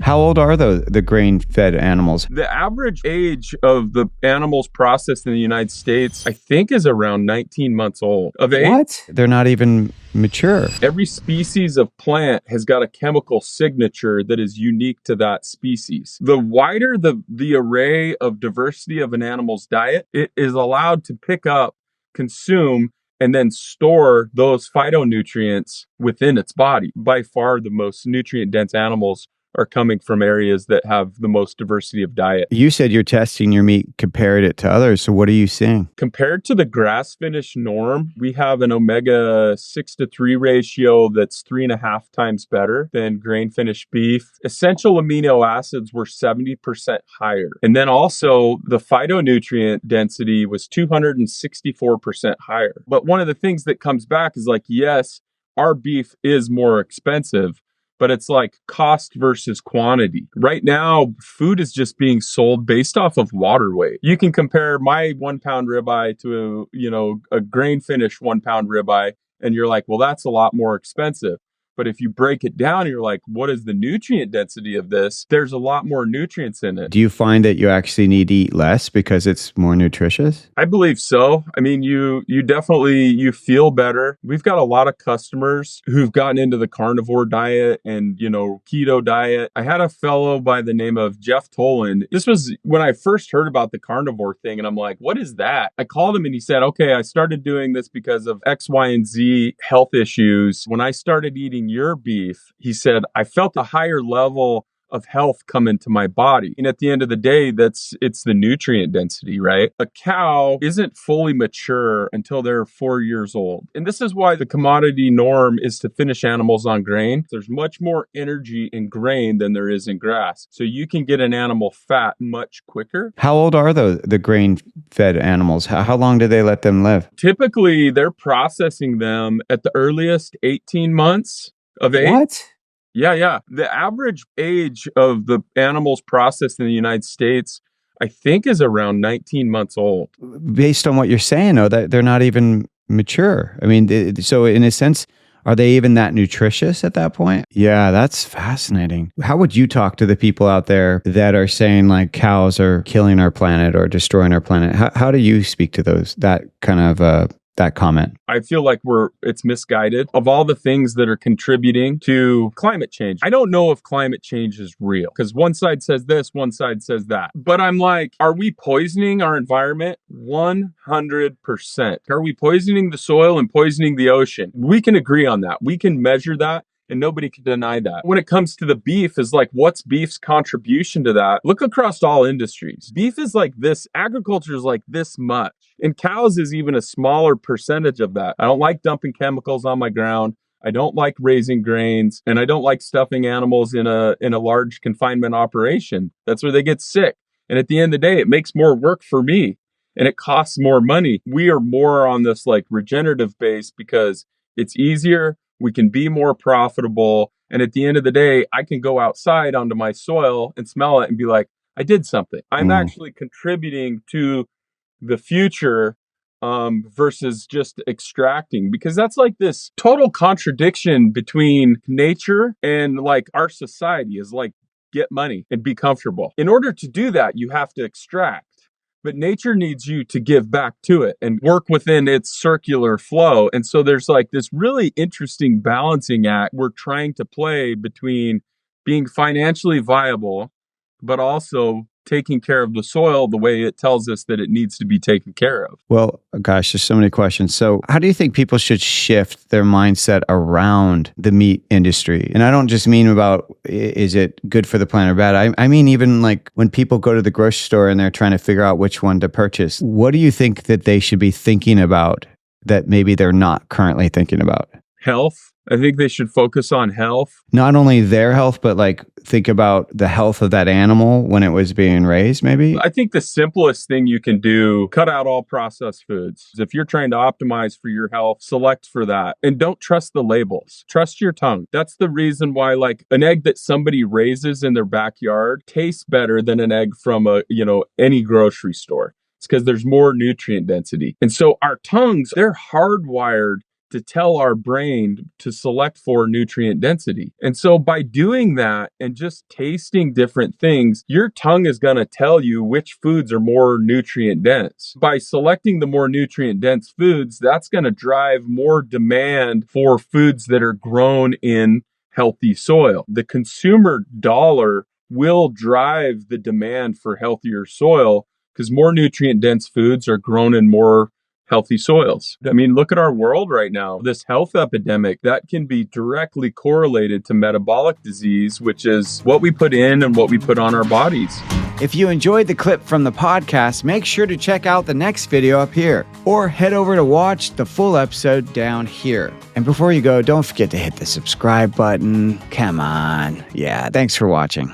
How old are the grain-fed animals? The average age of the animals processed in the United States, I think, is around 19 months old. Of age, What? They're not even mature. every species of plant has got a chemical signature that is unique to that species. The wider the array of diversity of an animal's diet, it is allowed to pick up, consume, and then store those phytonutrients within its body. By far, the most nutrient-dense animals are coming from areas that have the most diversity of diet. You said you're testing your meat, compared it to others. So what are you seeing? Compared to the grass finish norm, we have an omega 6:3 ratio that's 3.5 times better than grain finished beef. Essential amino acids were 70% higher. And then also the phytonutrient density was 264% higher. But one of the things that comes back is like, yes, our beef is more expensive, but it's like cost versus quantity. Right now, food is just being sold based off of water weight. You can compare my 1 pound ribeye to, a grain finished 1 pound ribeye, and you're like, well, that's a lot more expensive. But if you break it down, you're like, what is the nutrient density of this? There's a lot more nutrients in it. Do you find that you actually need to eat less because it's more nutritious? I believe so. I mean, you definitely, you feel better. We've got a lot of customers who've gotten into the carnivore diet and, keto diet. I had a fellow by the name of Jeff Toland. This was when I first heard about the carnivore thing, and I'm like, what is that? I called him and he said, okay, I started doing this because of X, Y, and Z health issues. When I started eating your beef, he said, I felt a higher level of health come into my body. And at the end of the day, it's the nutrient density, right? A cow isn't fully mature until they're 4 years old. And this is why the commodity norm is to finish animals on grain. There's much more energy in grain than there is in grass. So you can get an animal fat much quicker. How old are the grain-fed animals? How long do they let them live? Typically, they're processing them at the earliest 18 months of age. What? Yeah. The average age of the animals processed in the United States, I think, is around 19 months old. Based on what you're saying, though, that they're not even mature. I mean, so in a sense, are they even that nutritious at that point? Yeah, that's fascinating. How would you talk to the people out there that are saying like cows are killing our planet or destroying our planet? How do you speak to that kind of that comment? I feel like it's misguided. Of all the things that are contributing to climate change, I don't know if climate change is real because one side says this, one side says that. But I'm like, are we poisoning our environment? 100%. Are we poisoning the soil and poisoning the ocean? We can agree on that. We can measure that. And nobody can deny that. When it comes to the beef, is like, what's beef's contribution to that? Look across all industries. Beef is like this, agriculture is like this much. And cows is even a smaller percentage of that. I don't like dumping chemicals on my ground. I don't like raising grains, and I don't like stuffing animals in a large confinement operation. That's where they get sick. And at the end of the day, it makes more work for me and it costs more money. We are more on this like regenerative base because it's easier. We can be more profitable. And at the end of the day, I can go outside onto my soil and smell it and be like, I did something. I'm actually contributing to the future versus just extracting, because that's like this total contradiction between nature and like our society is like, get money and be comfortable. In order to do that, you have to extract. But nature needs you to give back to it and work within its circular flow. And so there's like this really interesting balancing act we're trying to play between being financially viable, but also taking care of the soil the way it tells us that it needs to be taken care of. Well, gosh, there's so many questions. So how do you think people should shift their mindset around the meat industry? And I don't just mean about, is it good for the planet or bad? I mean, even like when people go to the grocery store and they're trying to figure out which one to purchase, what do you think that they should be thinking about that maybe they're not currently thinking about? Health. I think they should focus on health. Not only their health, but like think about the health of that animal when it was being raised, maybe? I think the simplest thing you can do, cut out all processed foods. If you're trying to optimize for your health, select for that. And don't trust the labels. Trust your tongue. That's the reason why like an egg that somebody raises in their backyard tastes better than an egg from any grocery store. It's because there's more nutrient density. And so our tongues, they're hardwired to tell our brain to select for nutrient density. And so by doing that and just tasting different things, your tongue is going to tell you which foods are more nutrient dense. By selecting the more nutrient dense foods, that's going to drive more demand for foods that are grown in healthy soil. The consumer dollar will drive the demand for healthier soil because more nutrient dense foods are grown in more healthy soils. I mean, look at our world right now. This health epidemic that can be directly correlated to metabolic disease, which is what we put in and what we put on our bodies. If you enjoyed the clip from the podcast, make sure to check out the next video up here or head over to watch the full episode down here. And before you go, don't forget to hit the subscribe button. Come on. Yeah, thanks for watching.